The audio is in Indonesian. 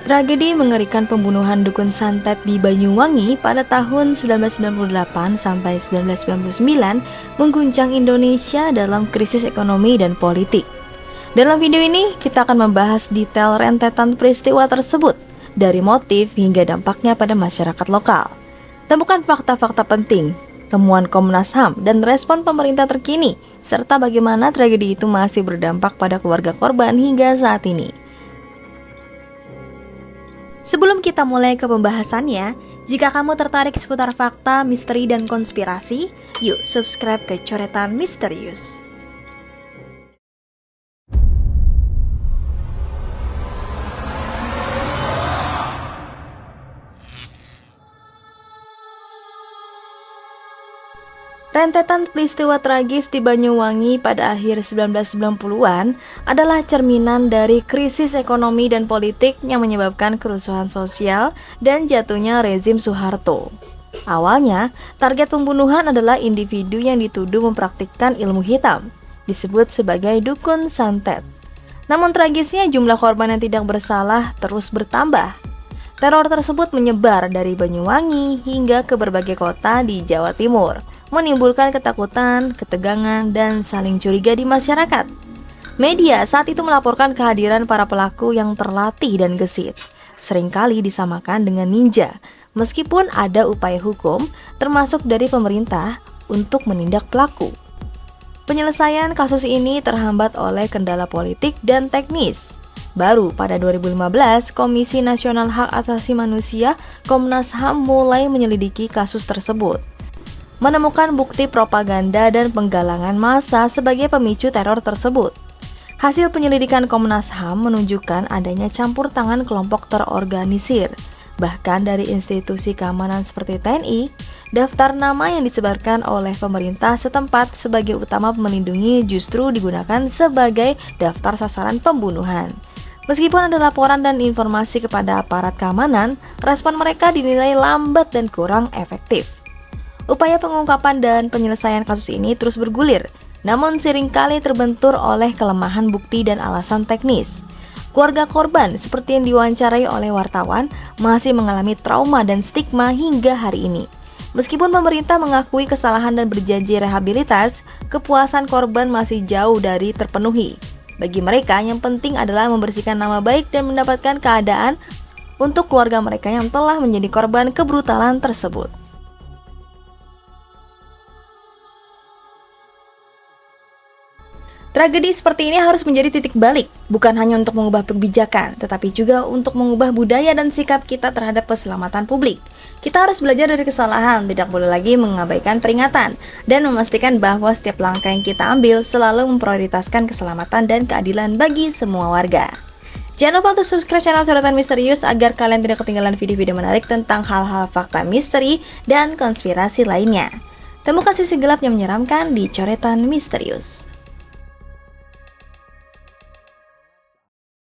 Tragedi mengerikan pembunuhan dukun santet di Banyuwangi pada tahun 1998 sampai 1999 mengguncang Indonesia dalam krisis ekonomi dan politik. Dalam video ini, kita akan membahas detail rentetan peristiwa tersebut, dari motif hingga dampaknya pada masyarakat lokal. Temukan fakta-fakta penting, temuan Komnas HAM, dan respon pemerintah terkini, serta bagaimana tragedi itu masih berdampak pada keluarga korban hingga saat ini. Sebelum kita mulai ke pembahasannya, jika kamu tertarik seputar fakta, misteri, dan konspirasi, yuk subscribe ke Coretan Misterius. Rentetan peristiwa tragis di Banyuwangi pada akhir 1990-an adalah cerminan dari krisis ekonomi dan politik yang menyebabkan kerusuhan sosial dan jatuhnya rezim Soeharto. Awalnya, target pembunuhan adalah individu yang dituduh mempraktikkan ilmu hitam, disebut sebagai dukun santet. Namun tragisnya jumlah korban yang tidak bersalah terus bertambah. Teror tersebut menyebar dari Banyuwangi hingga ke berbagai kota di Jawa Timur, menimbulkan ketakutan, ketegangan, dan saling curiga di masyarakat. Media saat itu melaporkan kehadiran para pelaku yang terlatih dan gesit, seringkali disamakan dengan ninja, meskipun ada upaya hukum, termasuk dari pemerintah, untuk menindak pelaku. Penyelesaian kasus ini terhambat oleh kendala politik dan teknis. Baru pada 2015, Komisi Nasional Hak Asasi Manusia (Komnas HAM) mulai menyelidiki kasus tersebut, menemukan bukti propaganda dan penggalangan massa sebagai pemicu teror tersebut. Hasil penyelidikan Komnas HAM menunjukkan adanya campur tangan kelompok terorganisir. Bahkan dari institusi keamanan seperti TNI, daftar nama yang disebarkan oleh pemerintah setempat sebagai utama melindungi justru digunakan sebagai daftar sasaran pembunuhan. Meskipun ada laporan dan informasi kepada aparat keamanan, respon mereka dinilai lambat dan kurang efektif. Upaya pengungkapan dan penyelesaian kasus ini terus bergulir, namun seringkali terbentur oleh kelemahan bukti dan alasan teknis. Keluarga korban, seperti yang diwawancarai oleh wartawan, masih mengalami trauma dan stigma hingga hari ini. Meskipun pemerintah mengakui kesalahan dan berjanji rehabilitas, kepuasan korban masih jauh dari terpenuhi. Bagi mereka, yang penting adalah membersihkan nama baik dan mendapatkan keadaan untuk keluarga mereka yang telah menjadi korban kebrutalan tersebut. Tragedi seperti ini harus menjadi titik balik, bukan hanya untuk mengubah kebijakan, tetapi juga untuk mengubah budaya dan sikap kita terhadap keselamatan publik. Kita harus belajar dari kesalahan, tidak boleh lagi mengabaikan peringatan, dan memastikan bahwa setiap langkah yang kita ambil selalu memprioritaskan keselamatan dan keadilan bagi semua warga. Jangan lupa untuk subscribe channel Coretan Misterius agar kalian tidak ketinggalan video-video menarik tentang hal-hal fakta misteri dan konspirasi lainnya. Temukan sisi gelap yang menyeramkan di Coretan Misterius.